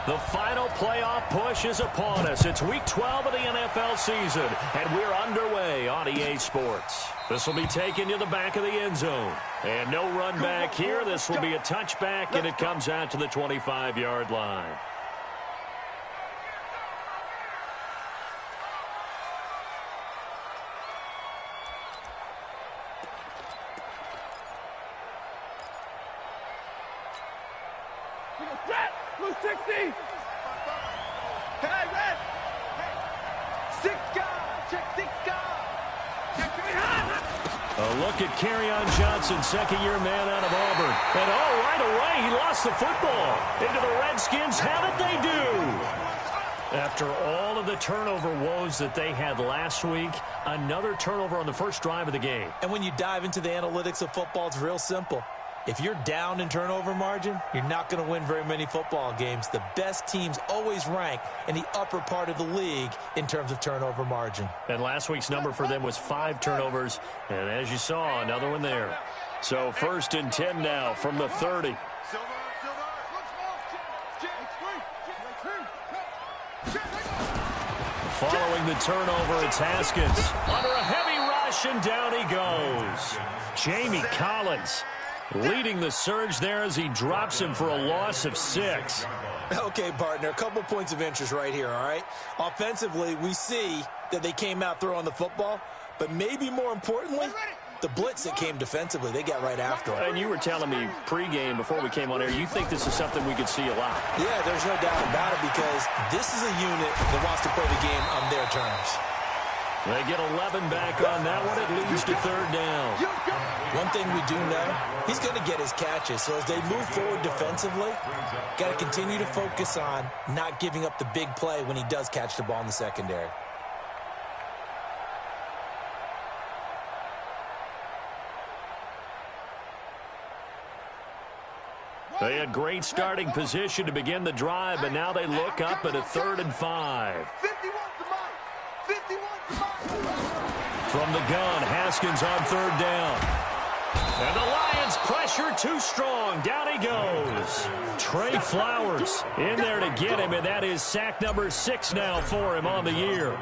The final playoff push is upon us. It's Week 12 of the NFL season, and we're underway on EA Sports. This will be taken to the back of the end zone. And no run back here. This will be a touchback, and it comes out to the 25-yard line. Blue 60! Hey, red! Hey, 6 guard! Check 6 guard! Check behind! A look at Kerryon Johnson, second-year man out of Auburn. And right away, he lost the football. Into the Redskins, have it they do. After all of the turnover woes that they had last week, another turnover on the first drive of the game. And when you dive into the analytics of football, it's real simple. If you're down in turnover margin, you're not going to win very many football games. The best teams always rank in the upper part of the league in terms of turnover margin. And last week's number for them was 5 turnovers. And as you saw, another one there. So 1st and 10 now from the 30. Following the turnover, it's Haskins. Under a heavy rush, and down he goes. Jamie Collins leading the surge there as he drops him for a loss of 6. Okay, partner, a couple points of interest right here, all right? Offensively, we see that they came out throwing the football, but maybe more importantly, the blitz that came defensively, they got right after it. And you were telling me pregame before we came on air, you think this is something we could see a lot. Yeah, there's no doubt about it because this is a unit that wants to play the game on their terms. They get 11 back on that one. It leads to 3rd down. One thing we do know, he's going to get his catches. So as they move forward defensively, got to continue to focus on not giving up the big play when he does catch the ball in the secondary. They had great starting position to begin the drive, but now they look up at a 3rd and 5. From the gun, Haskins on 3rd down. And the Lions pressure too strong. Down he goes. Trey Flowers in there to get him, and that is sack number 6 now for him on the year.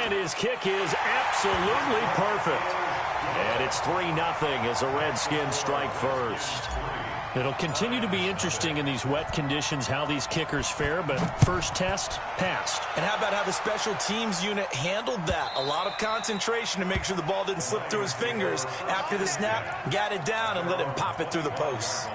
And his kick is absolutely perfect. And it's 3-0 as the Redskins strike first. It'll continue to be interesting in these wet conditions how these kickers fare, but first test, passed. And how about how the special teams unit handled that? A lot of concentration to make sure the ball didn't slip through his fingers. After the snap, got it down and let him pop it through the posts.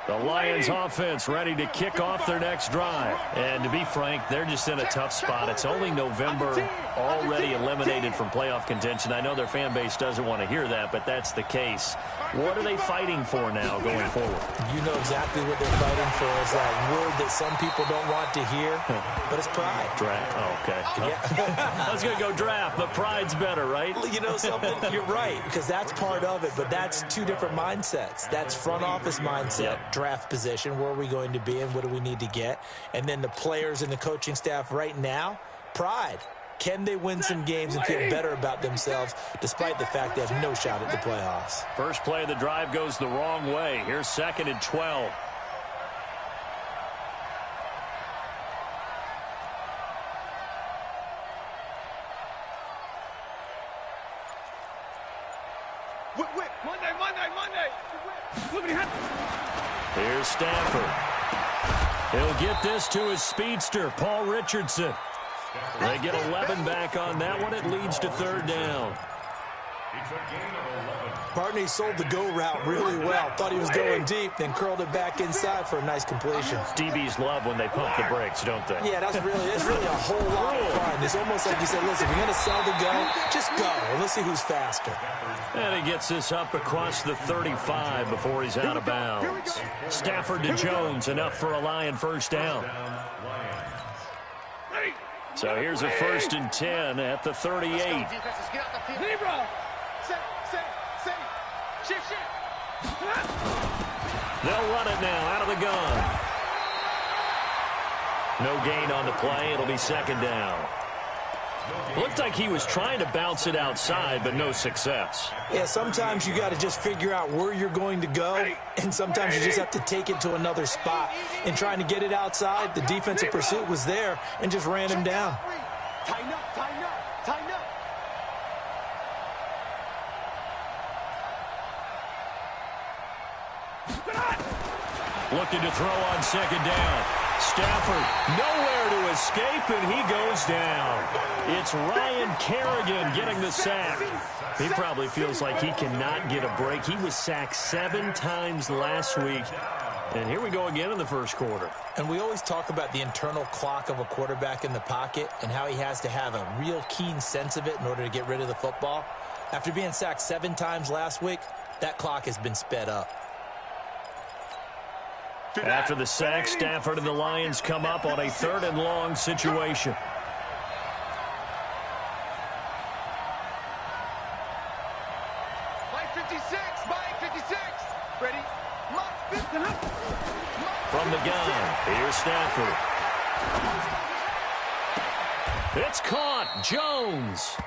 The Lions offense ready to kick off their next drive. And to be frank, they're just in a tough spot. It's only November, already eliminated from playoff contention. I know their fan base doesn't want to hear that, but that's the case. What are they fighting for now going forward? You know exactly what they're fighting for. Is that word that some people don't want to hear, but it's pride. Draft. Oh, okay. Yeah. I was going to go draft, but pride's better, right? You know something? You're right, because that's part of it, but that's 2 different mindsets. That's front office mindset, draft position, where are we going to be and what do we need to get? And then the players and the coaching staff right now, pride. Can they win some games and feel better about themselves despite the fact they have no shot at the playoffs? First play of the drive goes the wrong way. Here's 2nd and 12. Monday. Here's Stafford. He'll get this to his speedster, Paul Richardson. They get 11 back on that one. It leads to 3rd down. Partner, he sold the go route really well. Thought he was going deep, then curled it back inside for a nice completion. DBs love when they pump the brakes, don't they? Yeah, it's really a whole lot of fun. It's almost like you said, listen, if you're going to sell the go, just go. And let's see who's faster. And he gets this up across the 35 before he's out of bounds. Stafford to Jones, enough for a Lion first down. So here's a 1st and 10 at the 38. They'll run it now out of the gun. No gain on the play. It'll be 2nd down. Looked like he was trying to bounce it outside, but no success. Yeah, sometimes you got to just figure out where you're going to go, and sometimes you just have to take it to another spot. And trying to get it outside, the defensive pursuit was there and just ran him down. Tighten up, tighten up, tighten up. Looking to throw on second down. Stafford nowhere to escape, and he goes down. It's Ryan Kerrigan getting the sack. He probably feels like he cannot get a break. He was sacked 7 times last week. And here we go again in the first quarter. And we always talk about the internal clock of a quarterback in the pocket and how he has to have a real keen sense of it in order to get rid of the football. After being sacked 7 times last week, that clock has been sped up. After the sack, Stafford and the Lions come up on a 3rd and long situation. Mike 56, Mike 56. Ready? Mike 50. From the gun, here's Stafford. It's caught. Jones.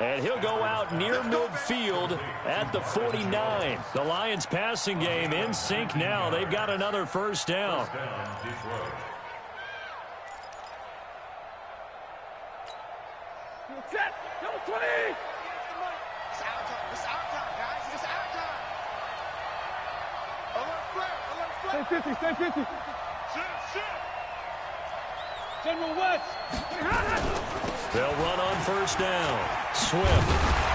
And he'll go out near midfield at the 49. The Lions passing game in sync now. They've got another first down. Set. Number 20. It's our time. It's our time, guys. It's our time. Alert flare. Alert flare. Stay 50. Stay 50. Shit. General West. They'll run on first down. Swift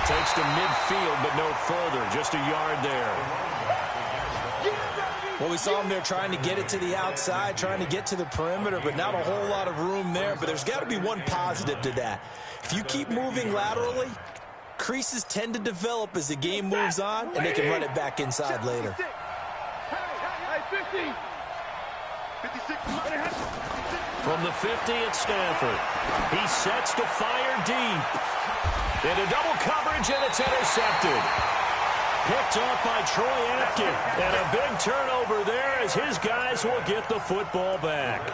takes to midfield, but no further. Just a yard there. Well, we saw him there trying to get it to the outside, trying to get to the perimeter, but not a whole lot of room there. But there's got to be one positive to that. If you keep moving laterally, creases tend to develop as the game moves on, and they can run it back inside later. Hey, 50. 56. From the 50 at Stafford. He sets to fire deep. Into double coverage, and it's intercepted. Picked up by Troy Apke. And a big turnover there as his guys will get the football back.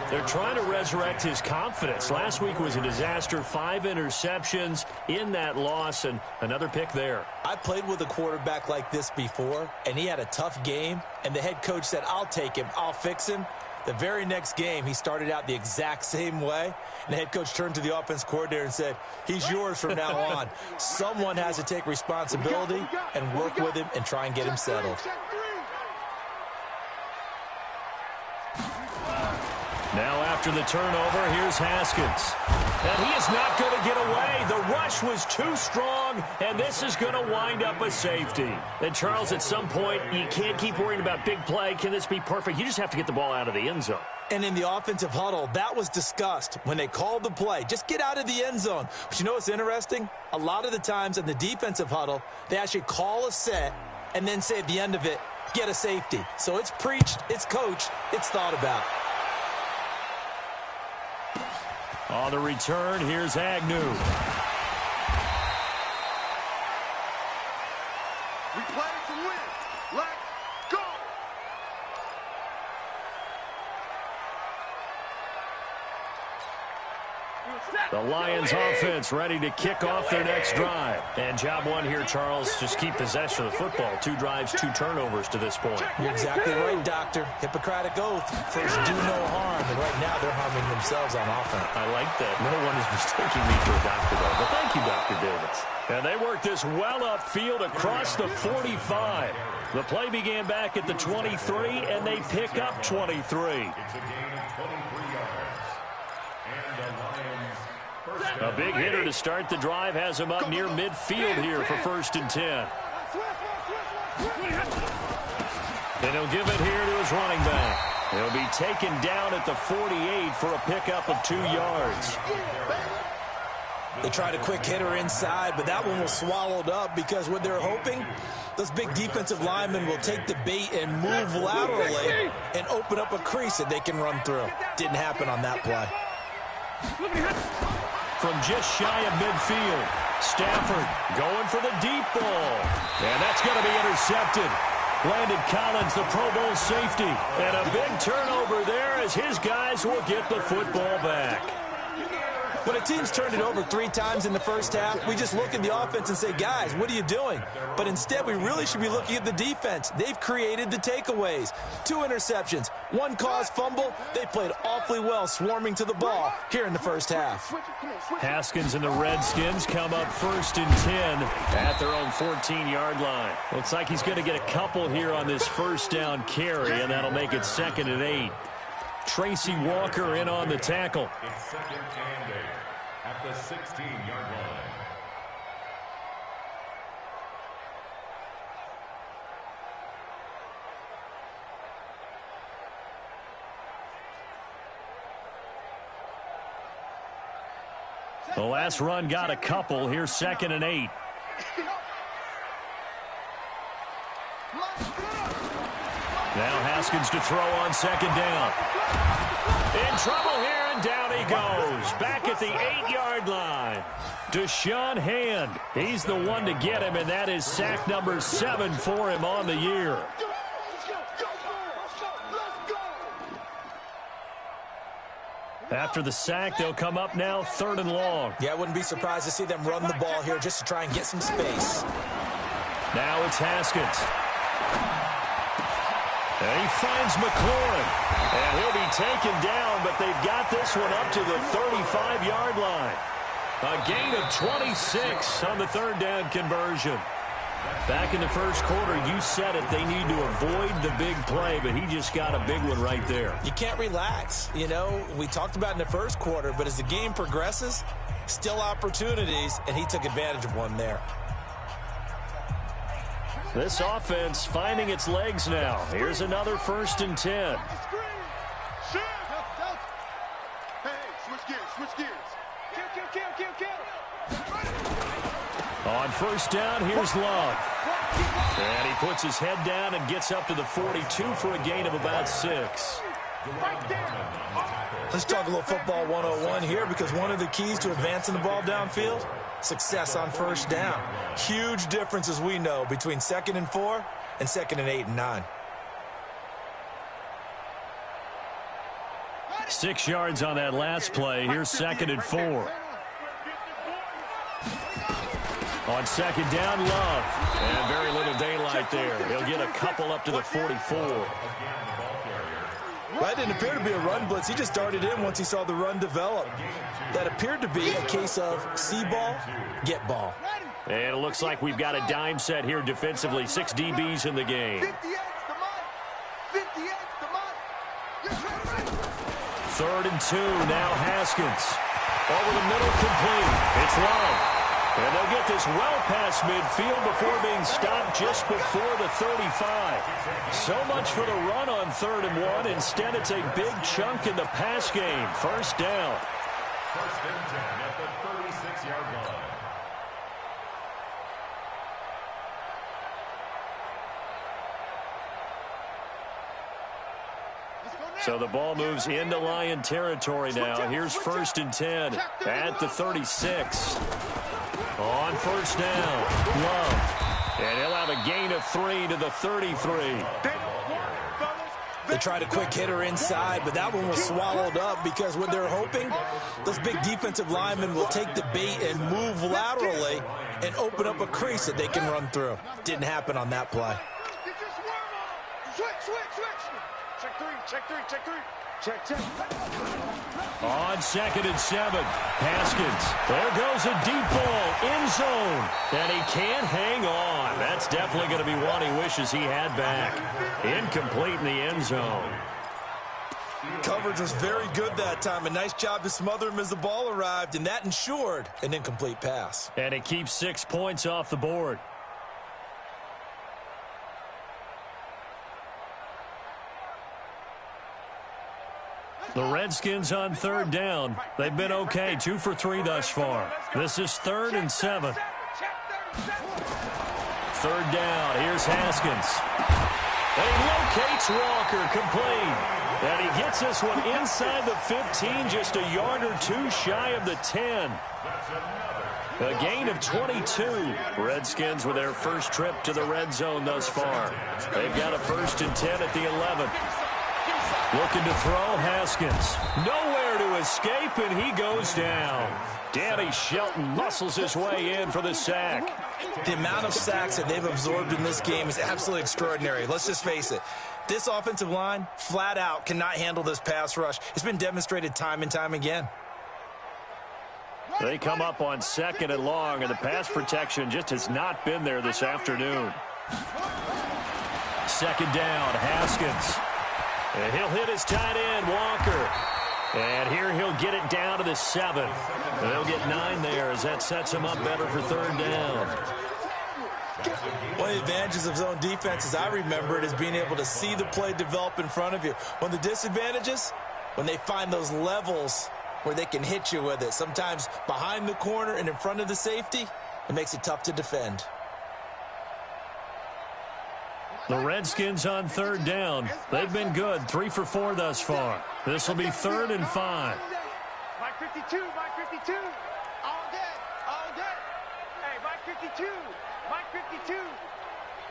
They're trying to resurrect his confidence. Last week was a disaster. 5 interceptions in that loss, and another pick there. I played with a quarterback like this before, and he had a tough game, and the head coach said, I'll take him, I'll fix him. The very next game, he started out the exact same way, and the head coach turned to the offense coordinator and said, he's yours from now on. Someone has to take responsibility and work with him and try and get him settled. Now after the turnover, here's Haskins. And he is not going to get away. The rush was too strong, and this is going to wind up a safety. And, Charles, at some point, you can't keep worrying about big play. Can this be perfect? You just have to get the ball out of the end zone. And in the offensive huddle, that was discussed when they called the play. Just get out of the end zone. But you know what's interesting? A lot of the times in the defensive huddle, they actually call a set and then say at the end of it, get a safety. So it's preached, it's coached, it's thought about. On the return, here's Agnew. We play to win. Let's go. The Lions offense ready to kick off their next drive. And job one here, Charles, just keep possession of the football. 2 drives, 2 turnovers to this point. You're exactly right, Doctor. Hippocratic oath. First, do no harm. And right now, they're harming themselves on offense. I like that. No one is mistaking me for a doctor, though. But thank you, Dr. Davis. And they work this well upfield across the 45. The play began back at the 23, and they pick up 23. A big hitter to start the drive has him up near midfield here for 1st and 10. And he'll give it here to his running back. He'll be taken down at the 48 for a pickup of 2 yards. They tried a quick hitter inside, but that one was swallowed up because what they're hoping, those big defensive linemen will take the bait and move laterally and open up a crease that they can run through. Didn't happen on that play. From just shy of midfield, Stafford going for the deep ball. And that's going to be intercepted. Landon Collins, the Pro Bowl safety. And a big turnover there as his guys will get the football back. When a team's turned it over 3 times in the first half, we just look at the offense and say, guys, what are you doing? But instead, we really should be looking at the defense. They've created the takeaways. 2 interceptions, 1 caused fumble. They played awfully well swarming to the ball here in the first half. Haskins and the Redskins come up 1st and 10 at their own 14-yard line. Looks like he's going to get a couple here on this first down carry, and that'll make it 2nd and 8. Tracy Walker in on the tackle. It's 2nd and 8 at the 16-yard line. The last run got a couple. Here's 2nd and 8. Now Haskins to throw on 2nd down. In trouble here, and down he goes. Back at the 8-yard line. Deshaun Hand, he's the one to get him, and that is sack number 7 for him on the year. After the sack, they'll come up now 3rd and long. Yeah, I wouldn't be surprised to see them run the ball here just to try and get some space. Now it's Haskins. And he finds McLaurin. And he'll be taken down, but they've got this one up to the 35-yard line. A gain of 26 on the 3rd down conversion. Back in the first quarter, you said it, they need to avoid the big play, but he just got a big one right there. You can't relax. You know, we talked about in the first quarter, but as the game progresses, still opportunities, and he took advantage of one there. This offense finding its legs now. Here's another 1st and 10. On 1st down, here's Love. And he puts his head down and gets up to the 42 for a gain of about 6. Let's talk a little football 101 here, because one of the keys to advancing the ball downfield, success on 1st down. Huge difference, as we know, between 2nd and 4 and 2nd and 8 and 9. 6 yards on that last play. Here's 2nd and 4. On 2nd down, Love. And very little daylight there. He'll get a couple up to the 44. That didn't appear to be a run blitz. He just darted in once he saw the run develop. That appeared to be a case of see ball, get ball. And it looks like we've got a dime set here defensively. 6 DBs in the game. 3rd and 2. Now Haskins. Over the middle, complete. It's Love. And they'll get this well past midfield before being stopped just before the 35. So much for the run on 3rd and 1. Instead, it's a big chunk in the pass game. 1st down. 1st and 10 at the 36-yard line. So the ball moves into Lion territory now. Here's 1st and 10 at the 36. On 1st down, Love. And he'll have a gain of 3 to the 33. They tried a quick hitter inside, but that one was swallowed up because what they're hoping, those big defensive linemen will take the bait and move laterally and open up a crease that they can run through. Didn't happen on that play. Check three. On 2nd and 7, Haskins. There goes a deep ball, end zone. And he can't hang on. That's definitely going to be one he wishes he had back. Incomplete in the end zone. Coverage was very good that time. A nice job to smother him as the ball arrived, and that ensured an incomplete pass. And it keeps 6 points off the board. The Redskins on 3rd down. They've been okay, 2 for 3 thus far. This is 3rd and 7. 3rd down, here's Haskins. And he locates Walker, complete. And he gets this one inside the 15, just a yard or 2 shy of the 10. A gain of 22. Redskins with their first trip to the red zone thus far. They've got a 1st and 10 at the 11. Looking to throw, Haskins. Nowhere to escape, and he goes down. Danny Shelton muscles his way in for the sack. The amount of sacks that they've absorbed in this game is absolutely extraordinary. Let's just face it. This offensive line, flat out, cannot handle this pass rush. It's been demonstrated time and time again. They come up on 2nd and long, and the pass protection just has not been there this afternoon. 2nd down, Haskins. And he'll hit his tight end, Walker. And here he'll get it down to the 7. They'll get 9 there as that sets him up better for 3rd down. One of the advantages of zone defense, as I remember it, is being able to see the play develop in front of you. One of the disadvantages, when they find those levels where they can hit you with it, sometimes behind the corner and in front of the safety, it makes it tough to defend. The Redskins on 3rd down. They've been good, 3 for 4 thus far. This will be 3rd and 5. Mike 52, Mike 52. All day, all day. Hey, Mike 52, Mike 52.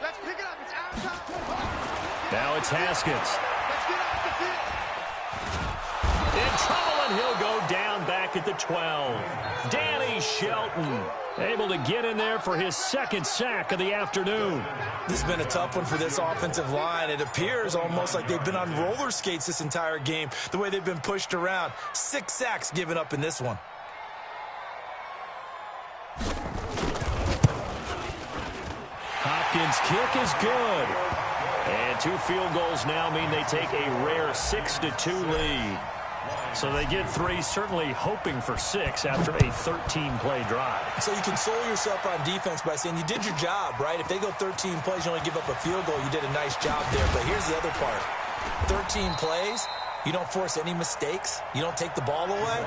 Let's pick it up. It's outside. Now it's Haskins. Let's get off the field. In trouble, and he'll go down back at the 12. Danny Shelton able to get in there for his 2nd sack of the afternoon. This has been a tough one for this offensive line. It appears almost like they've been on roller skates this entire game, the way they've been pushed around. 6 sacks given up in this one. Hopkins' kick is good. And 2 field goals now mean they take a rare 6-2 lead. So they get 3, certainly hoping for 6 after a 13-play drive. So you console yourself on defense by saying you did your job, right? If they go 13 plays, you only give up a field goal, you did a nice job there. But here's the other part. 13 plays, you don't force any mistakes, you don't take the ball away.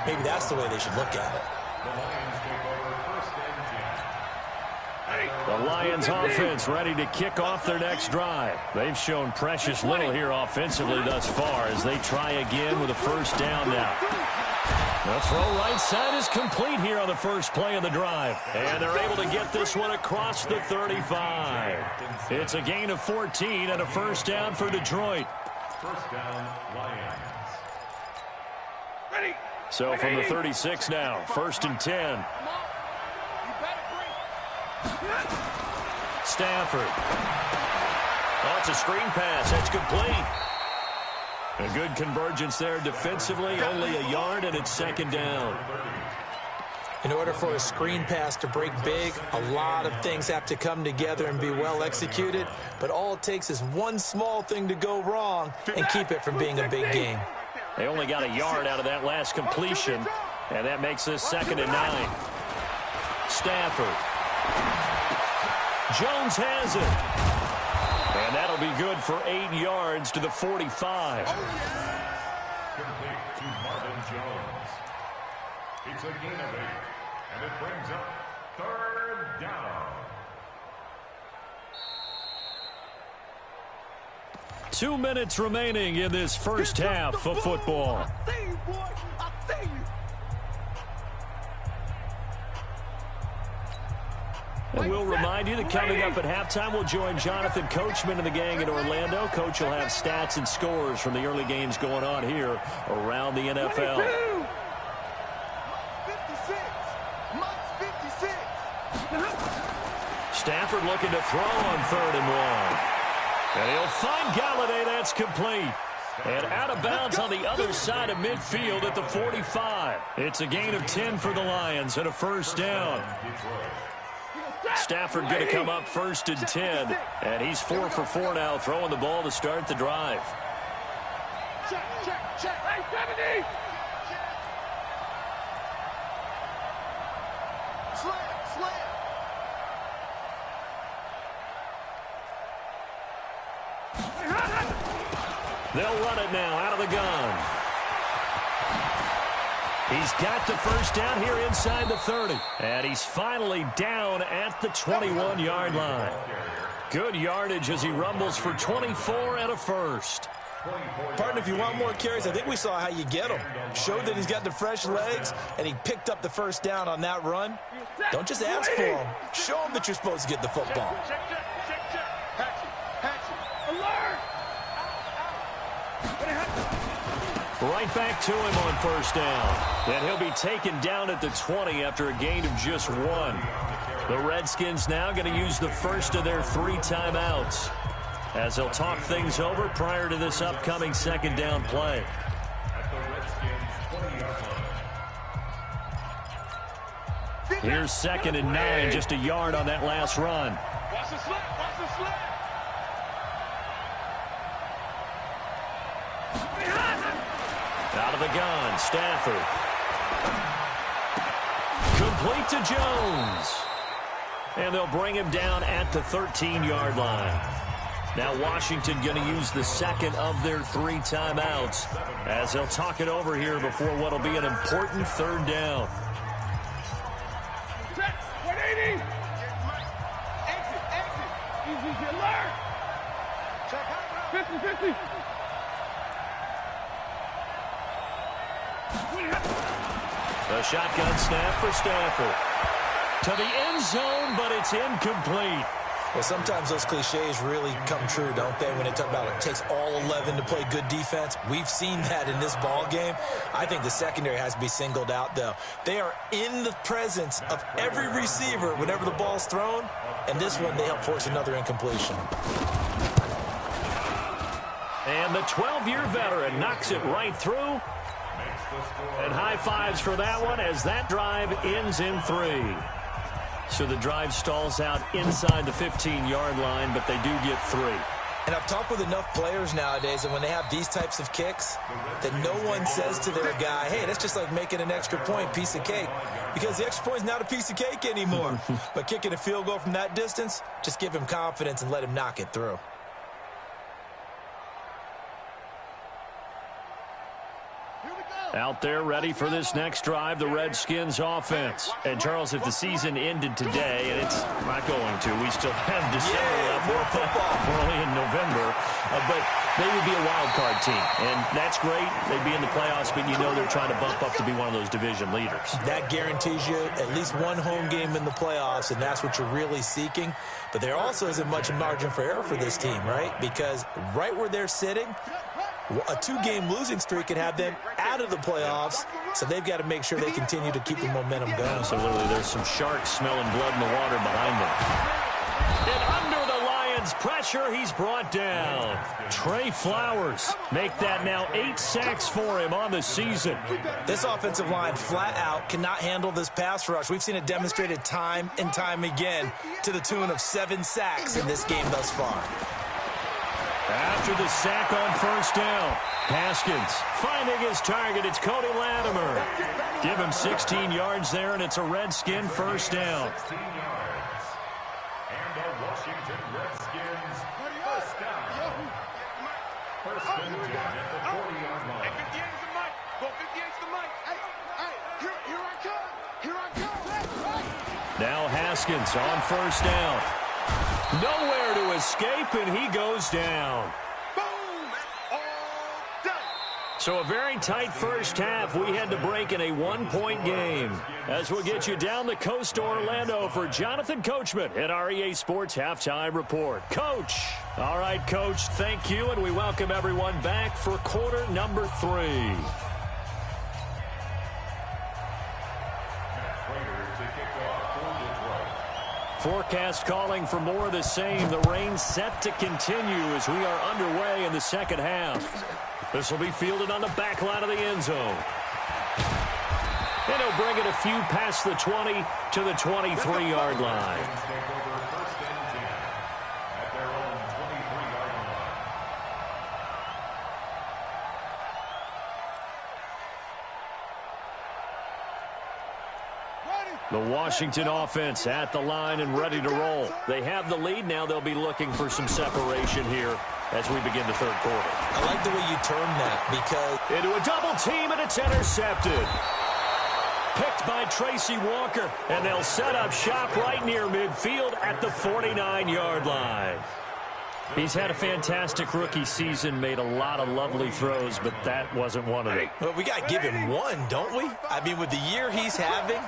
Maybe that's the way they should look at it. The Lions offense ready to kick off their next drive. They've shown precious little here offensively thus far as they try again with a 1st down now. The throw right side is complete here on the first play of the drive. And they're able to get this one across the 35. It's a gain of 14 and a 1st down for Detroit. 1st down, Lions. Ready. So from the 36 now, 1st and 10. Stafford. Oh, it's a screen pass. That's complete. A good convergence there defensively. Only a yard, and it's 2nd down. In order for a screen pass to break big, a lot of things have to come together and be well executed. But all it takes is one small thing to go wrong and keep it from being a big game. They only got a yard out of that last completion, and that makes this 2nd and 9. Stafford. Jones has it. And that'll be good for 8 yards to the 45. Complete to Marvin Jones. It's a gain of 8, and it brings up 3rd down. 2 minutes remaining in this first half of football. I see you, boy. I see you. And we'll remind you that coming up at halftime, we'll join Jonathan Coachman and the gang in Orlando. Coach will have stats and scores from the early games going on here around the NFL. 56. Mike's 56. Stafford looking to throw on 3rd and 1. And he'll find Galladay. That's complete. And out of bounds on the other side of midfield at the 45. It's a gain of 10 for the Lions and a 1st down. Stafford going to come up 1st and 10. And he's 4 for 4 now, throwing the ball to start the drive. Check, check, check. Hey, 70. Slam, slam. They'll run it now out of the gun. He's got the 1st down here inside the 30. And he's finally down at the 21-yard line. Good yardage as he rumbles for 24 and a 1st. Partner, if you want more carries, I think we saw how you get them. Showed that he's got the fresh legs, and he picked up the 1st down on that run. Don't just ask for him. Show him that you're supposed to get the football. Check, check, check, check. Hatchet, hatchet. Alert! Right back to him on first down. And he'll be taken down at the 20 after a gain of just 1. The Redskins now going to use the first of their 3 timeouts as they'll talk things over prior to this upcoming second down play. Here's 2nd and 9, just a yard on that last run. Watch the slip, watch the slip. Out of the gun, Stafford. Complete to Jones. And they'll bring him down at the 13-yard line. Now Washington going to use the second of their 3 timeouts as they'll talk it over here before what will be an important 3rd down. 180. Exit, exit. Easy, alert. Check out. 50. The shotgun snap for Stafford. To the end zone, but it's incomplete. Well, sometimes those cliches really come true, don't they, when they talk about it takes all 11 to play good defense. We've seen that in this ball game. I think the secondary has to be singled out, though. They are in the presence of every receiver whenever the ball's thrown, and this one they help force another incompletion. And the 12-year veteran knocks it right through. And high fives for that one as that drive ends in 3. So the drive stalls out inside the 15-yard line, but they do get 3. And I've talked with enough players nowadays, and when they have these types of kicks, that no one says to their guy, hey, that's just like making an extra point, piece of cake. Because the extra point is not a piece of cake anymore. But kicking a field goal from that distance, just give him confidence and let him knock it through. Out there ready for this next drive, the Redskins offense. And, Charles, if the season ended today, and it's not going to, we still have December left. We're only in November. But they would be a wild card team. And that's great. They'd be in the playoffs, but you know they're trying to bump up to be one of those division leaders. That guarantees you at least one home game in the playoffs, and that's what you're really seeking. But there also isn't much margin for error for this team, right? Because right where they're sitting, a 2-game losing streak could have them out of the playoffs, so they've got to make sure they continue to keep the momentum going. Absolutely. There's some sharks smelling blood in the water behind them. And under the Lions' pressure, he's brought down. Trey Flowers make that now 8 sacks for him on the season. This offensive line flat out cannot handle this pass rush. We've seen it demonstrated time and time again to the tune of 7 sacks in this game thus far. After the sack on first down, Haskins finding his target. It's Cody Latimer. Give him 16 yards there, and it's a Redskin first down. 16 yards. And the Washington Redskins first down. First and 10 at the 40-yard line. 58 is the mic. Go 58 is the mic. Hey, here I come. Here I come. Now Haskins on first down. Nowhere to escape, and he goes down. Boom. All done. So a very tight first half. We had to break in a 1-point game. As we'll get you down the coast to Orlando for Jonathan Coachman at our EA Sports Halftime Report. Coach. All right, Coach, thank you, and we welcome everyone back for quarter number 3. Forecast calling for more of the same. The rain set to continue as we are underway in the second half. This will be fielded on the back line of the end zone. And he'll bring it a few past the 20 to the 23-yard line. The Washington offense at the line and ready to roll. They have the lead. Now they'll be looking for some separation here as we begin the third quarter. I like the way you term that because into a double team, and it's intercepted. Picked by Tracy Walker, and they'll set up shop right near midfield at the 49-yard line. He's had a fantastic rookie season, made a lot of lovely throws, but that wasn't one of them. Well, we got to give him one, don't we? I mean, with the year he's having,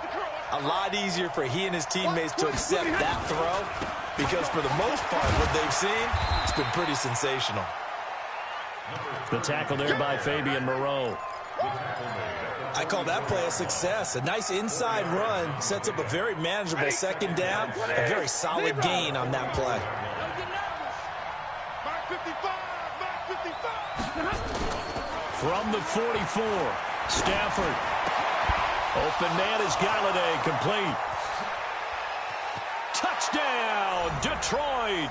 a lot easier for he and his teammates to accept that throw because for the most part, what they've seen, it's been pretty sensational. The tackle there by Fabian Moreau. I call that play a success. A nice inside run sets up a very manageable second down. A very solid gain on that play. From the 44, Stafford. Open man is Galladay, complete. Touchdown, Detroit.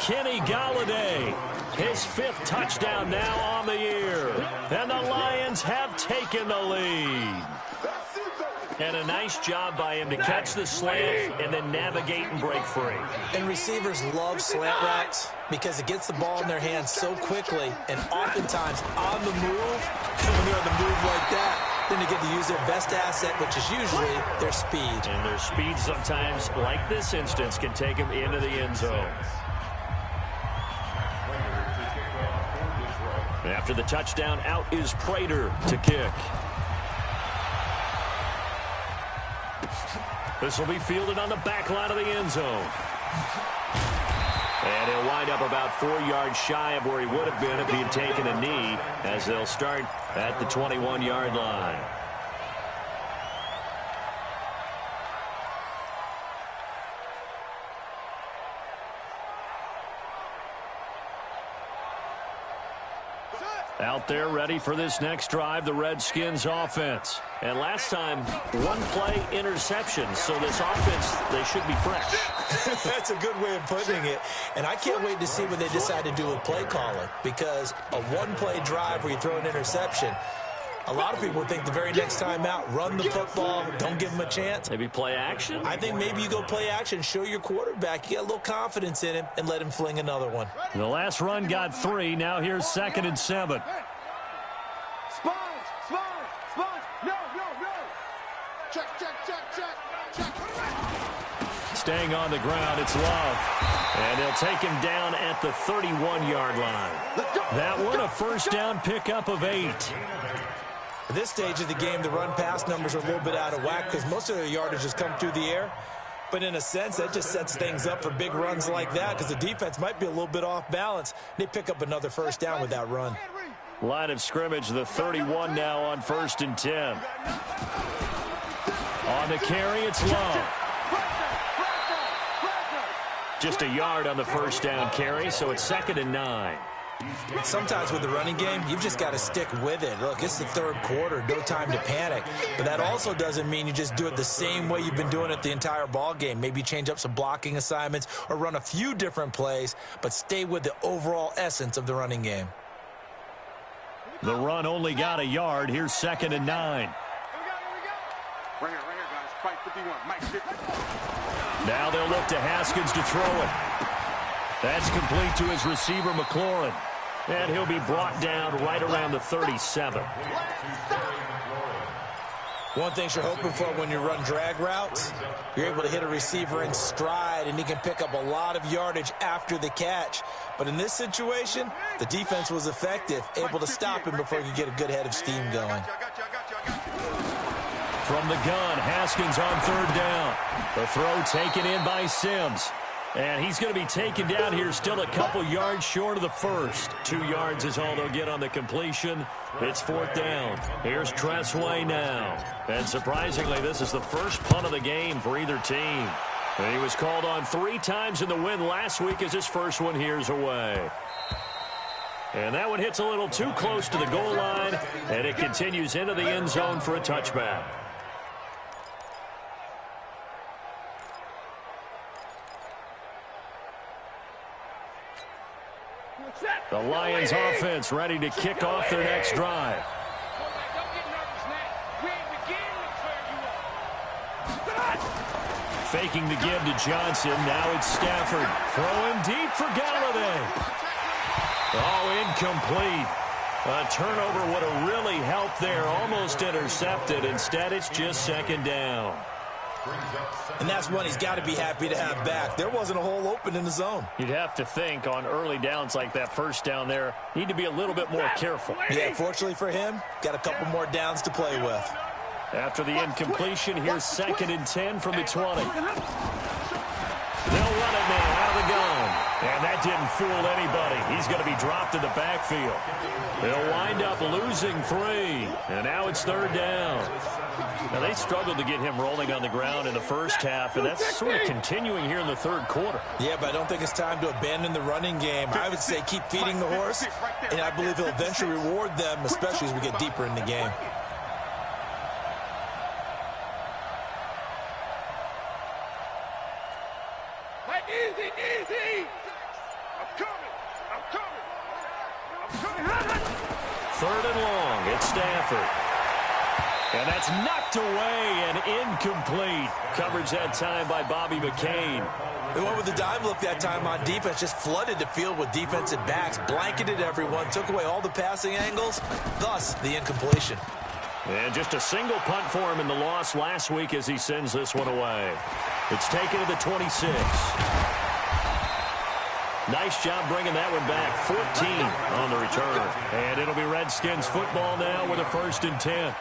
Kenny Galladay, his 5th touchdown now on the year. And the Lions have taken the lead. And a nice job by him to catch the slant and then navigate and break free. And receivers love slant routes because it gets the ball in their hands so quickly and oftentimes on the move. When they're on the move like that, then they get to use their best asset, which is usually their speed. And their speed sometimes, like this instance, can take them into the end zone. After the touchdown, out is Prater to kick. This will be fielded on the back line of the end zone. And he'll wind up about 4 yards shy of where he would have been if he had taken a knee, as they'll start at the 21-yard line. Out there ready for this next drive, the Redskins offense. And last time, 1-play interception. So this offense, they should be fresh. That's a good way of putting it. And I can't wait to see what they decide to do with play calling. Because a 1-play drive where you throw an interception, a lot of people think the very next time out, run the football, don't give them a chance. Maybe play action? I think maybe you go play action, show your quarterback, you get a little confidence in him, and let him fling another one. The last run got 3. Now here's 2nd and 7. Sponge! No! Check. Staying on the ground, it's Love. And they'll take him down at the 31-yard line. That one, a first down pickup of 8. At this stage of the game, the run-pass numbers are a little bit out of whack because most of their yardage has come through the air. But in a sense, that just sets things up for big runs like that because the defense might be a little bit off balance. They pick up another first down with that run. Line of scrimmage, the 31 now on 1st and 10. On the carry, it's Love. Just a yard on the first down carry, so it's 2nd and 9. Sometimes with the running game, you've just got to stick with it. Look, it's the 3rd quarter, no time to panic. But that also doesn't mean you just do it the same way you've been doing it the entire ball game. Maybe change up some blocking assignments or run a few different plays, but stay with the overall essence of the running game. The run only got a yard. Here's 2nd and 9. Right here, guys. Fight 51. Mike 50. Now they'll look to Haskins to throw it. That's complete to his receiver, McLaurin. And he'll be brought down right around the 37. One thing you're hoping for when you run drag routes, you're able to hit a receiver in stride, and he can pick up a lot of yardage after the catch. But in this situation, the defense was effective, able to stop him before he could get a good head of steam going. From the gun, Haskins on 3rd down. The throw taken in by Sims. And he's going to be taken down here, still a couple yards short of the first. 2 yards is all they'll get on the completion. It's 4th down. Here's Tressway now. And surprisingly, this is the first punt of the game for either team. And he was called on 3 times in the win last week as his first one here's away. And that one hits a little too close to the goal line, and it continues into the end zone for a touchback. The Lions offense ready to kick off their next drive. Faking the give to Johnson. Now it's Stafford. Throwing deep for Galladay. Oh, incomplete. A turnover would have really helped there. Almost intercepted. Instead, it's just 2nd down. And that's one he's got to be happy to have back. There wasn't a hole open in the zone. You'd have to think on early downs like that first down there, need to be a little bit more careful. Yeah, fortunately for him, got a couple more downs to play with. After the incompletion, here's 2nd and 10 from the 20. They'll run it now out of the gun. And that that didn't fool anybody. He's going to be dropped in the backfield. They'll wind up losing 3, and now it's 3rd down. Now, they struggled to get him rolling on the ground in the first half, and that's sort of continuing here in the 3rd quarter. Yeah, but I don't think it's time to abandon the running game. I would say keep feeding the horse, and I believe he'll eventually reward them, especially as we get deeper in the game. Easy. I'm coming. 3rd and long. It's Stafford. And that's knocked away and incomplete. Coverage that time by Bobby McCain. They went with the dime look that time on defense, just flooded the field with defensive backs, blanketed everyone, took away all the passing angles, thus the incompletion. And just a single punt for him in the loss last week as he sends this one away. It's taken to the 26. Nice job bringing that one back. 14 on the return. And it'll be Redskins football now with a 1st and 10.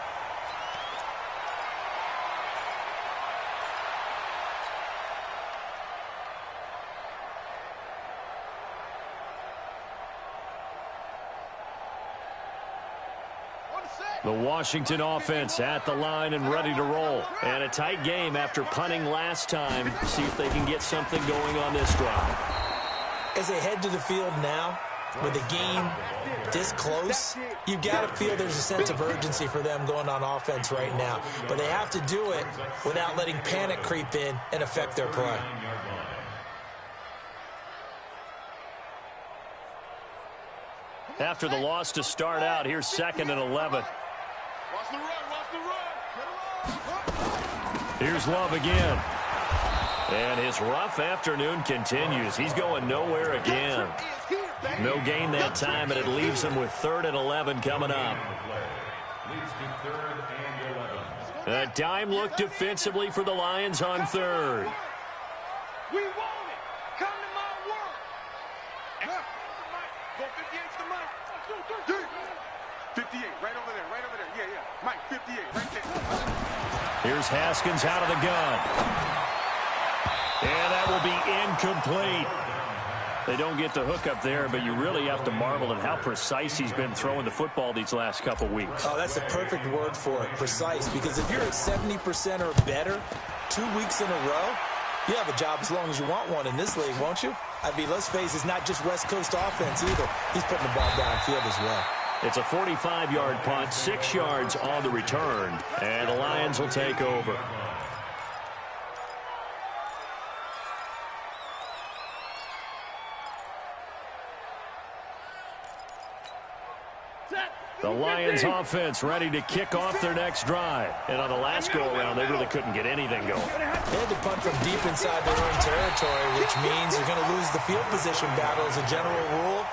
The Washington offense at the line and ready to roll. And a tight game after punting last time. See if they can get something going on this drive. As they head to the field now, with the game this close, you've got to feel there's a sense of urgency for them going on offense right now. But they have to do it without letting panic creep in and affect their play. After the loss to start out, here's 2nd and 11. Watch the run. Here's Love again. And his rough afternoon continues. He's going nowhere again. No gain that time, and it leaves him with 3rd and 11 coming up. A dime look defensively for the Lions on 3rd. We want it. Come to my world. Go 58 to Mike. 58, right over there. Yeah. Mike, 58, right there. Here's Haskins out of the gun. And that will be incomplete. They don't get the hook up there, but you really have to marvel at how precise he's been throwing the football these last couple weeks. Oh, that's the perfect word for it, precise, because if you're at 70% or better 2 weeks in a row, you have a job as long as you want one in this league, won't you? I mean, let's face it, it's not just West Coast offense either. He's putting the ball downfield as well. It's a 45-yard punt, 6 yards on the return, and the Lions will take over. The Lions offense ready to kick off their next drive. And on the last go-around, they really couldn't get anything going. They had to punt from deep inside their own territory, which means you're going to lose the field position battle as a general rule.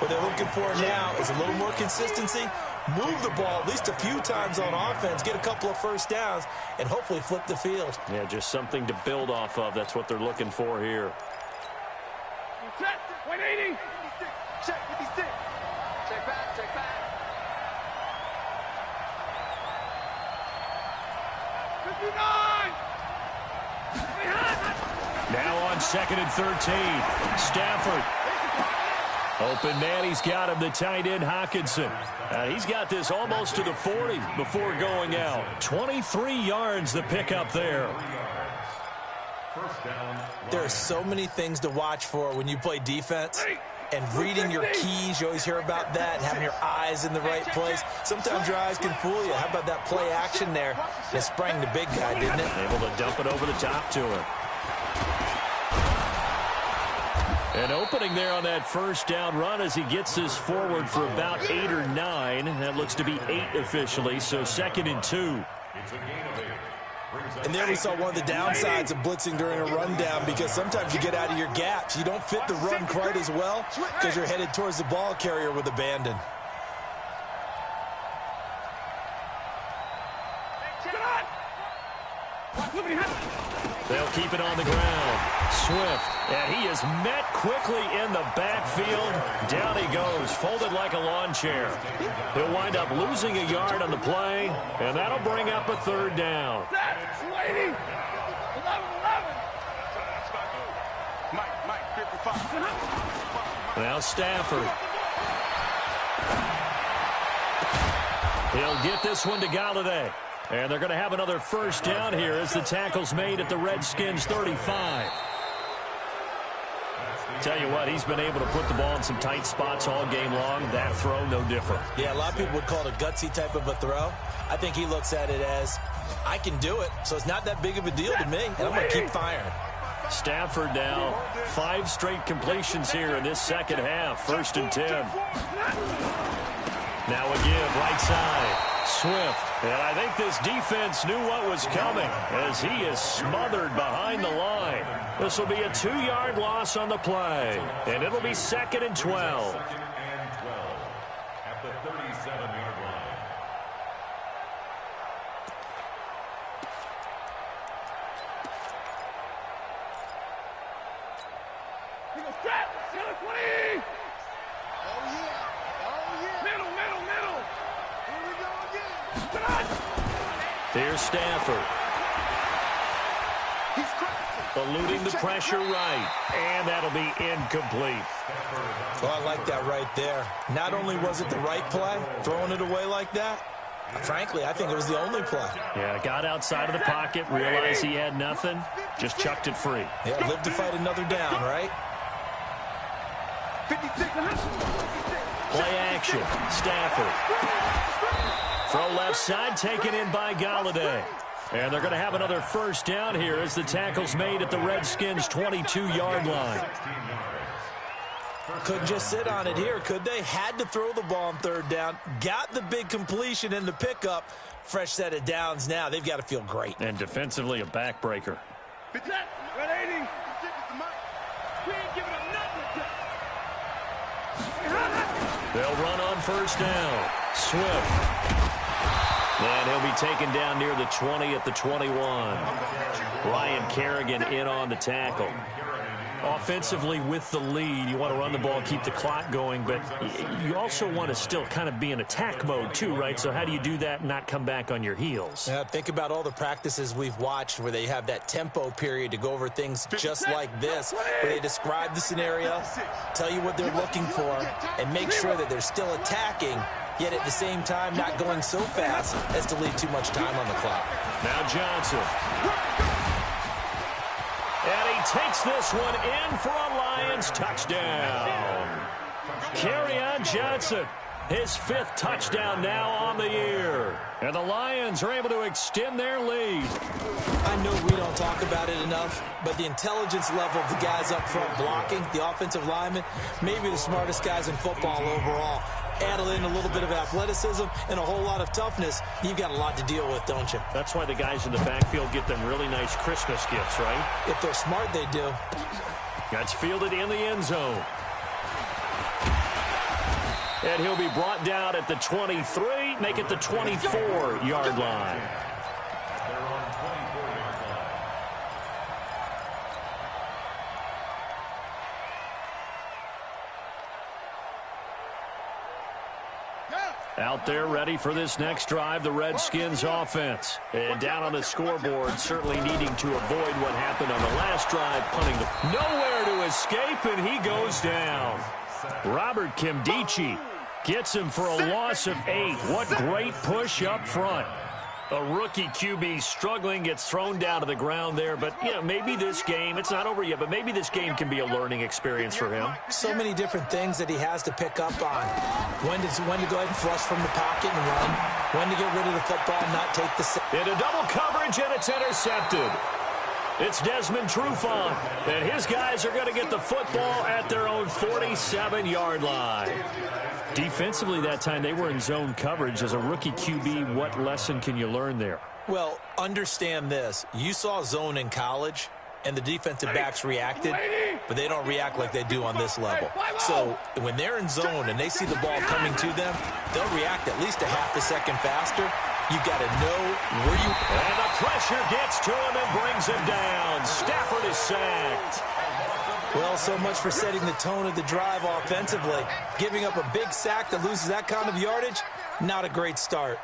What they're looking for now is a little more consistency, move the ball at least a few times on offense, get a couple of first downs, and hopefully flip the field. Yeah, just something to build off of. That's what they're looking for here. Set, 180. Check 56. Check back. Now on 2nd and 13. Stafford. Open man, he's got him, the tight end, Hockenson. He's got this almost to the 40 before going out. 23 yards the pickup there. There are so many things to watch for when you play defense. And reading your keys, you always hear about that, and having your eyes in the right place. Sometimes your eyes can fool you. How about that play action there? And it sprang the big guy, didn't it? Able to dump it over the top to him. An opening there on that first down run as he gets this forward for about 8 or 9. That looks to be 8 officially, so 2nd and 2. And there we saw one of the downsides of blitzing during a rundown, because sometimes you get out of your gaps. You don't fit the run quite as well because you're headed towards the ball carrier with abandon. They'll keep it on the ground. Swift, and he is met quickly in the backfield. Down he goes, folded like a lawn chair. He'll wind up losing a yard on the play, and that'll bring up a 3rd down. Mike, 55. Now Stafford. He'll get this one to Galladay. And they're going to have another first down here as the tackle's made at the Redskins' 35. Tell you what, he's been able to put the ball in some tight spots all game long. That throw, no different. Yeah, a lot of people would call it a gutsy type of a throw. I think he looks at it as, I can do it, so it's not that big of a deal to me, and I'm going to keep firing. Stafford now, 5 straight completions here in this second half. 1st and 10. Now a give, right side. Swift. And I think this defense knew what was coming as he is smothered behind the line. This will be a 2-yard loss on the play. And it'll be 2nd and 12. At the 37-yard line. He goes trap. 20. Oh, yeah. Oh, yeah. Middle. Here we go again. Here's Stafford. He's crashing. Eluding the pressure right. And that'll be incomplete. Well, I like that right there. Not only was it the right play, throwing it away like that, frankly, I think it was the only play. Yeah, got outside of the pocket, realized he had nothing, just chucked it free. Yeah, live to fight another down, right? 56. Play action. Stafford. Throw left side, taken in by Galladay. And they're going to have another first down here as the tackle's made at the Redskins' 22-yard line. Couldn't just sit on it here, could they? Had to throw the ball on 3rd down. Got the big completion in the pickup. Fresh set of downs now. They've got to feel great. And defensively, a backbreaker. 180. We ain't giving him nothing. They'll run on first down. Swift. And he'll be taken down near the 20 at the 21. Ryan Kerrigan in on the tackle. Offensively with the lead, you want to run the ball, keep the clock going, but you also want to still kind of be in attack mode too, right? So how do you do that and not come back on your heels? Yeah, think about all the practices we've watched where they have that tempo period to go over things just like this, where they describe the scenario, tell you what they're looking for, and make sure that they're still attacking, yet at the same time not going so fast as to leave too much time on the clock. Now Johnson. And he takes this one in for a Lions touchdown. Kerryon Johnson, his 5th touchdown now on the year. And the Lions are able to extend their lead. I know we don't talk about it enough, but the intelligence level of the guys up front blocking, the offensive linemen, maybe the smartest guys in football overall. Add in a little bit of athleticism and a whole lot of toughness, you've got a lot to deal with, don't you? That's why the guys in the backfield get them really nice Christmas gifts, right? If they're smart, they do. That's fielded in the end zone. And he'll be brought down at the 23, make it the 24-yard line. Out there ready for this next drive, the Redskins offense. And down on the scoreboard, certainly needing to avoid what happened on the last drive, punting the nowhere to escape, and he goes down. Robert Kimdichie gets him for a loss of 8. What great push up front. A rookie QB struggling, gets thrown down to the ground there. But, you know, maybe this game, it's not over yet, but maybe this game can be a learning experience for him. So many different things that he has to pick up on. When to go ahead and flush from the pocket and run. When to get rid of the football and not take the... Into double coverage, and it's intercepted. It's Desmond Trufant, and his guys are going to get the football at their own 47-yard line. Defensively that time, they were in zone coverage. As a rookie QB, what lesson can you learn there? Well, understand this. You saw zone in college, and the defensive backs reacted, but they don't react like they do on this level. So when they're in zone and they see the ball coming to them, they'll react at least a half a second faster. You've got to know where you... And the pressure gets to him and brings him down. Stafford is sacked. Well, so much for setting the tone of the drive offensively. Giving up a big sack that loses that kind of yardage, not a great start.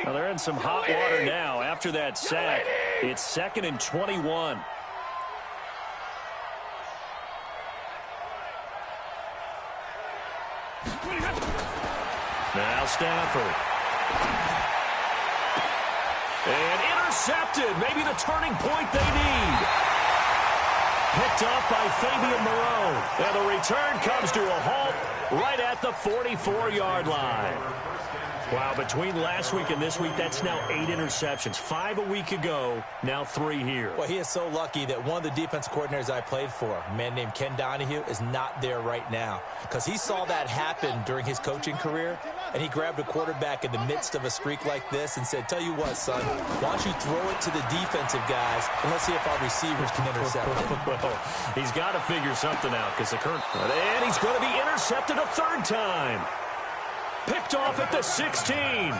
Well, they're in some hot water now after that sack. It's 2nd and 21. Now Stafford. And intercepted. Maybe the turning point they need. Picked up by Fabian Moreau. And the return comes to a halt right at the 44-yard line. Wow, between last week and this week, that's now 8 interceptions. 5 a week ago, now 3 here. Well, he is so lucky that one of the defense coordinators I played for, a man named Ken Donahue, is not there right now. Because he saw that happen during his coaching career, and he grabbed a quarterback in the midst of a streak like this and said, tell you what, son, why don't you throw it to the defensive guys, and let's see if our receivers can intercept it. Well, he's got to figure something out because the current... And he's going to be intercepted a 3rd time. Picked off at the 16.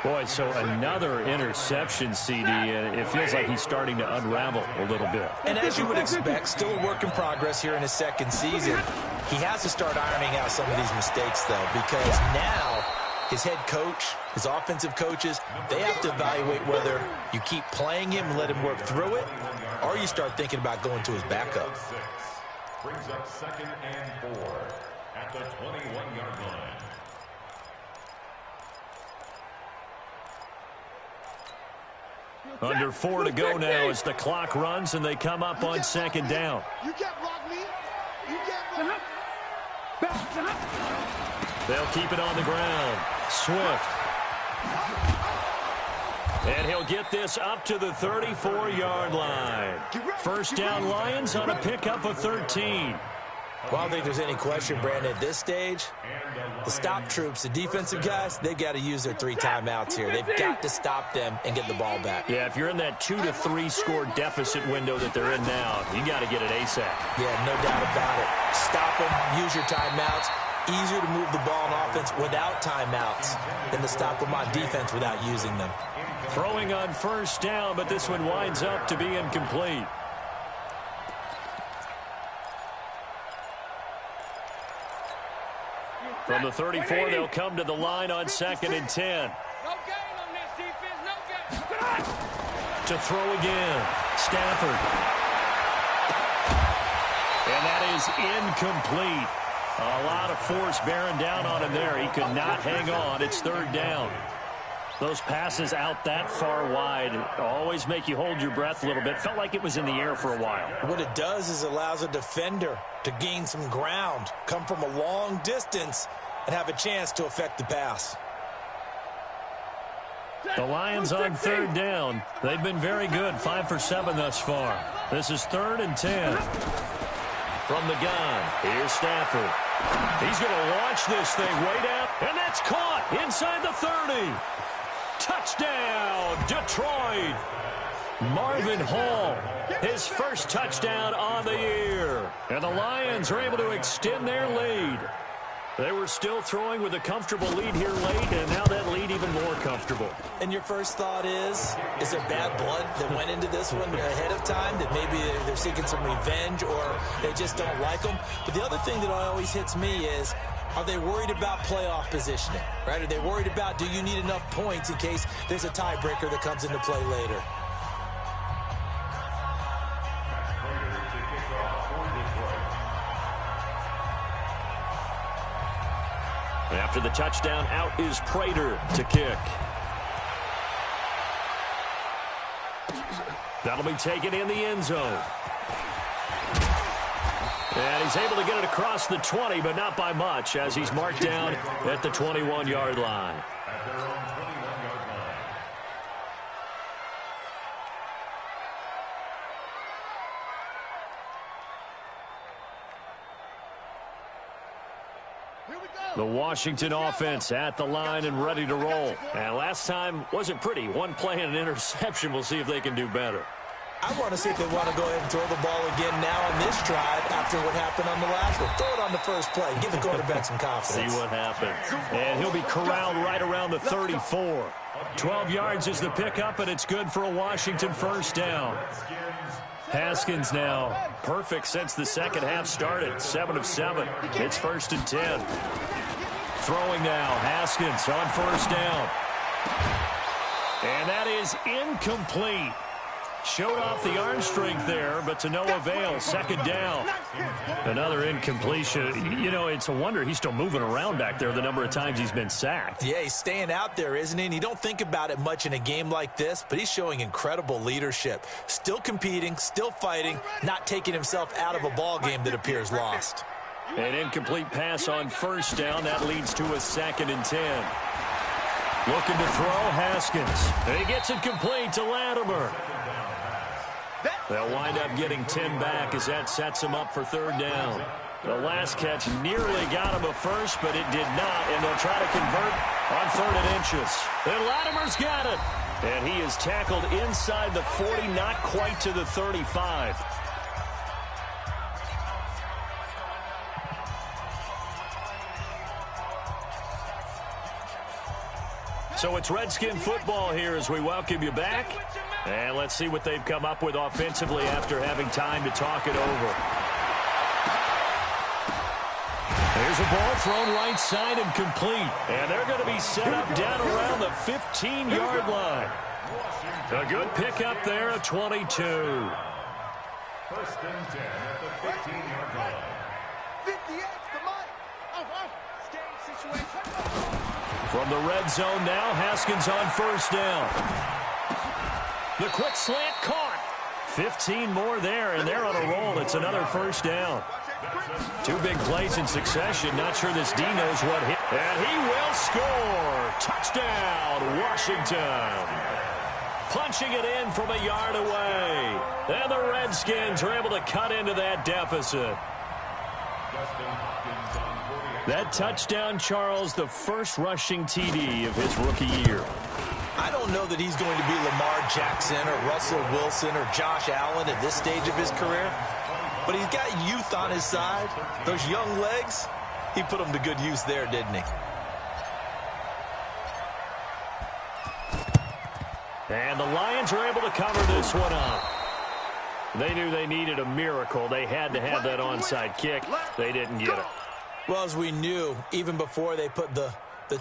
Boy, so another interception, CD, and it feels like he's starting to unravel a little bit. And as you would expect, still a work in progress here in his 2nd season. He has to start ironing out some of these mistakes, though, because now his head coach, his offensive coaches, they have to evaluate whether you keep playing him and let him work through it, or you start thinking about going to his backup. Brings up 2nd and 4 at the 21-yard line. Under 4 to go now as the clock runs and they come up on 2nd down. You can't block me. You can't block me. They'll keep it on the ground. Swift. And he'll get this up to the 34-yard line. 1st down Lions on a pickup of 13. Well, I don't think there's any question, Brandon, at this stage, the stop troops, the defensive guys, they got to use their 3 timeouts here. They've got to stop them and get the ball back. Yeah, if you're in that 2 to 3 score deficit window that they're in now, you got to get it ASAP. Yeah, no doubt about it. Stop them, use your timeouts. Easier to move the ball on offense without timeouts than to stop them on defense without using them. Throwing on 1st down, but this one winds up to be incomplete. From the 34, they'll come to the line on 2nd and 10. No game on this defense. No game. To throw again. Stafford. And that is incomplete. A lot of force bearing down on him there. He could not hang on. It's 3rd down. Those passes out that far wide always make you hold your breath a little bit. Felt like it was in the air for a while. What it does is allows a defender to gain some ground, come from a long distance, and have a chance to affect the pass. The Lions on 3rd down. They've been very good, 5 for 7 thus far. This is 3rd and 10. From the gun, here's Stafford. He's going to launch this thing way down, and that's caught inside the 30. Touchdown, Detroit. Marvin Hall, his 1st touchdown on the year. And the Lions are able to extend their lead. They were still throwing with a comfortable lead here late, and now that lead even more comfortable. And your first thought is there bad blood that went into this one ahead of time, that maybe they're seeking some revenge or they just don't like them? But the other thing that always hits me is, are they worried about playoff positioning, right? Are they worried about, do you need enough points in case there's a tiebreaker that comes into play later? After the touchdown, out is Prater to kick. That'll be taken in the end zone. And he's able to get it across the 20, but not by much, as he's marked down at the 21-yard line. At their own 21-yard line. The Washington offense at the line and ready to roll. And last time wasn't pretty. One play and an interception. We'll see if they can do better. I want to see if they want to go ahead and throw the ball again now on this drive after what happened on the last one. Throw it on the first play. Give the quarterback some confidence. See what happens. And he'll be corralled right around the 34. 12 yards is the pickup, and it's good for a Washington 1st down. Haskins now perfect since the second half started. 7 of 7. It's 1st and 10. Throwing now. Haskins on 1st down. And that is incomplete. Showed off the arm strength there, but to no avail. Second down. Another incompletion. You know, it's a wonder he's still moving around back there the number of times he's been sacked. Yeah, he's staying out there, isn't he? And you don't think about it much in a game like this, but he's showing incredible leadership. Still competing, still fighting, not taking himself out of a ball game that appears lost. An incomplete pass on first down. That leads to a 2nd and 10. Looking to throw, Haskins. And he gets it complete to Latimer. They'll wind up getting 10 back as that sets him up for 3rd down. The last catch nearly got him a first, but it did not, and they'll try to convert on 3rd and inches. And Latimer's got it. And he is tackled inside the 40, not quite to the 35. So it's Redskin football here as we welcome you back. And let's see what they've come up with offensively after having time to talk it over. There's a ball thrown right side and complete. And they're going to be set up down around the 15-yard line. A good pickup there at 22. 1st and 10 at the 15-yard line. 58, come on. Game situation. From the red zone now, Haskins on 1st down. The quick slant caught. 15 more there, and they're on a roll. It's another 1st down. 2 big plays in succession. Not sure this D knows what hit. And he will score. Touchdown, Washington. Punching it in from a yard away. And the Redskins are able to cut into that deficit. That touchdown, Charles, the first rushing TD of his rookie year. I don't know that he's going to be Lamar Jackson or Russell Wilson or Josh Allen at this stage of his career, but he's got youth on his side. Those young legs, he put them to good use there, didn't he? And the Lions are able to cover this one up. They knew they needed a miracle. They had to have that onside kick. They didn't get it. Well, as we knew, even before they put the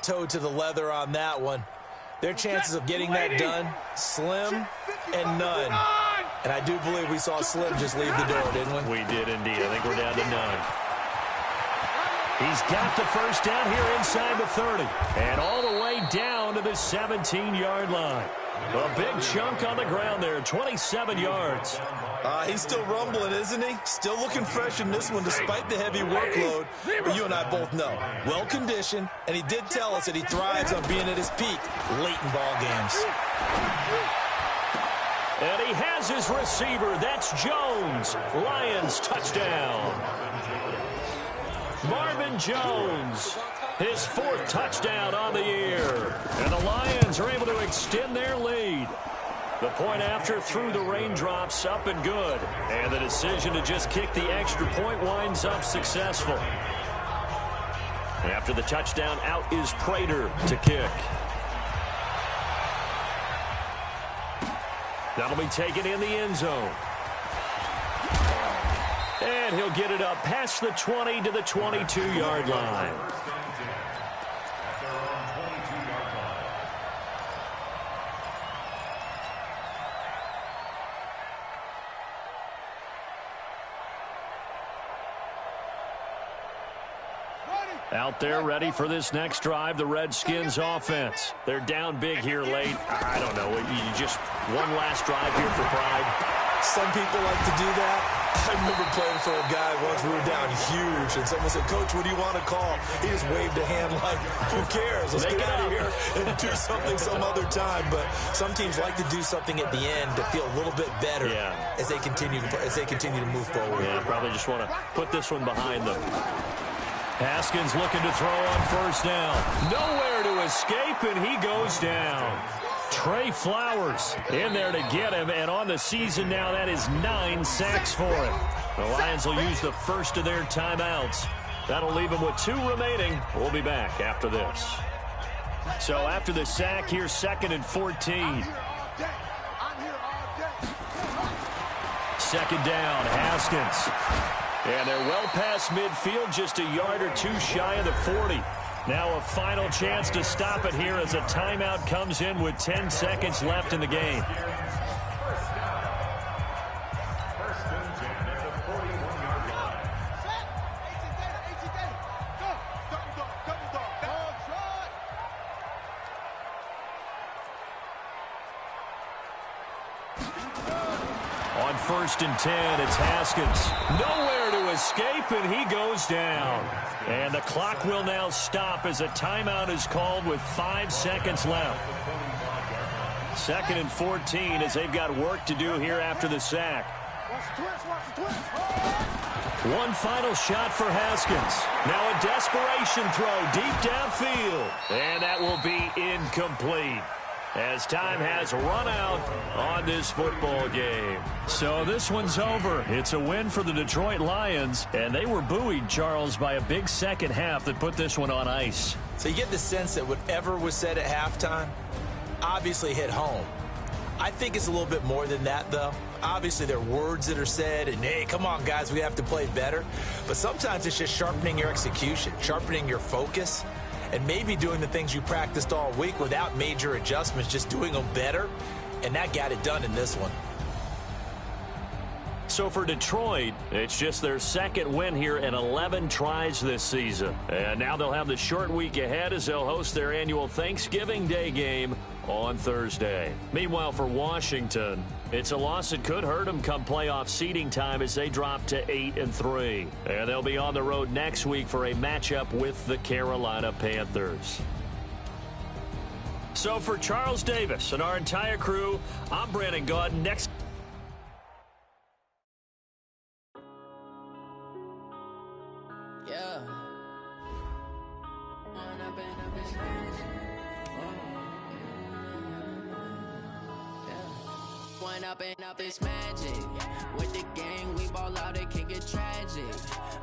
toe to the leather on that one, their chances of getting that done, slim and none. And I do believe we saw Slim just leave the door, didn't we? We did indeed. I think we're down to none. He's got the 1st down here inside the 30. And all the way down to the 17-yard line. A big chunk on the ground there, 27 yards. He's still rumbling, isn't he? Still looking fresh in this one despite the heavy workload. But you and I both know, well-conditioned, and he did tell us that he thrives on being at his peak late in ball games. And he has his receiver. That's Jones. Lions touchdown. Marvin Jones, his 4th touchdown on the year. And the Lions are able to extend their lead. The point after through the raindrops, up and good. And the decision to just kick the extra point winds up successful. After the touchdown, out is Prater to kick. That'll be taken in the end zone. And he'll get it up past the 20 to the 22-yard line. Out there ready for this next drive, the Redskins offense. They're down big here late. I don't know. You just one last drive here for pride. Some people like to do that. I remember playing for a guy once. We were down huge, and someone said, "Coach, what do you want to call?" He just waved a hand like, "Who cares? Let's get out of here and do something some other time." But some teams like to do something at the end to feel a little bit better as they continue to move forward. Yeah, probably just want to put this one behind them. Haskins looking to throw on 1st down. Nowhere to escape, and he goes down. Trey Flowers in there to get him, and on the season now, that is 9 sacks for him. The Lions will use the first of their timeouts. That'll leave them with 2 remaining. We'll be back after this. So after the sack, here's 2nd and 14. 2nd down, Haskins. And they're well past midfield, just a yard or 2 shy of the 40. Now a final chance to stop it here as a timeout comes in with 10 seconds left in the game. 1st and 10. It's Haskins. Nowhere to escape, and he goes down. And the clock will now stop as a timeout is called with 5 seconds left. 2nd and 14 as they've got work to do here after the sack. One final shot for Haskins. Now a desperation throw deep downfield. And that will be incomplete, as time has run out on this football game. So this one's over. It's a win for the Detroit Lions, and they were buoyed, Charles, by a big second half that put this one on ice. So you get the sense that whatever was said at halftime obviously hit home. I think it's a little bit more than that, though. Obviously, there are words that are said, and, hey, come on, guys, we have to play better. But sometimes it's just sharpening your execution, sharpening your focus, and maybe doing the things you practiced all week without major adjustments, just doing them better, and that got it done in this one. So for Detroit, it's just their second win here in 11 tries this season. And now they'll have the short week ahead as they'll host their annual Thanksgiving Day game on Thursday. Meanwhile, for Washington, it's a loss that could hurt them come playoff seeding time as they drop to 8-3. And they'll be on the road next week for a matchup with the Carolina Panthers. So for Charles Davis and our entire crew, I'm Brandon Gaudin. Next. Yeah. One up and up is magic. With the gang, we ball out, it can get tragic.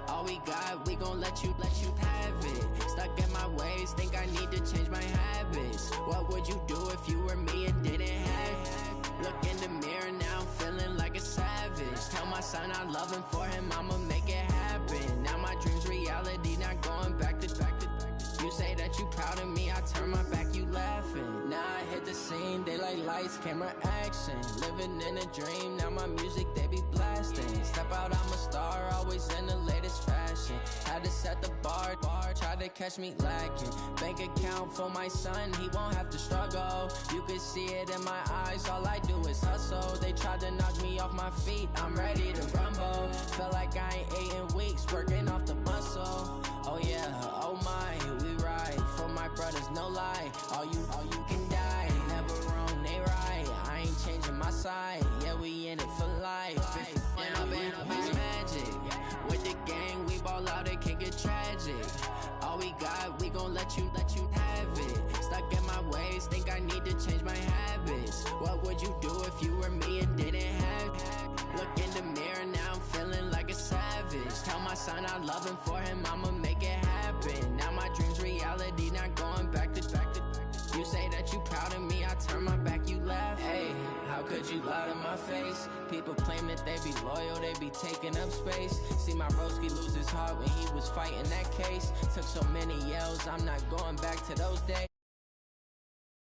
All we got, we gon' let you have it. Stuck in my ways, think I need to change my habits. What would you do if you were me and didn't have it? Look in the mirror now, I'm feeling like a savage. Tell my son I love him, for him I'ma make it happen. Now my dream's reality, not going back to. You say that you proud of me, I turn my back, you laughing. Now I hit the scene, they like lights, camera, action. Living in a dream, now my music, they be blasting. Step out, I'm a star, always in the latest fashion. Had to set the bar, try to catch me lacking. Bank account for my son, he won't have to struggle. You can see it in my eyes, all I do is hustle. They tried to knock me off my feet, I'm ready to rumble. Felt like I ain't ate in weeks, working off the muscle. Oh yeah, oh my, we ride for my brothers, no lie. All you can die, never wrong, they right. I ain't changing my side, yeah, we in it for life. And up is magic. With the gang, we ball out, it can get tragic. All we got, we gon' let you have it. Stuck in my ways, think I need to change my habits. What would you do if you were me and didn't have it? Look in the mirror, now I'm feeling like a savage. Tell my son I love him, for him I'ma make it happen. Now my dream's reality, not going back to. You say that you proud of me, I turn my back, you laugh. Hey, how could you lie to my face? People claim that they be loyal, they be taking up space. See my broski lose his heart when he was fighting that case. Took so many yells, I'm not going back to those days.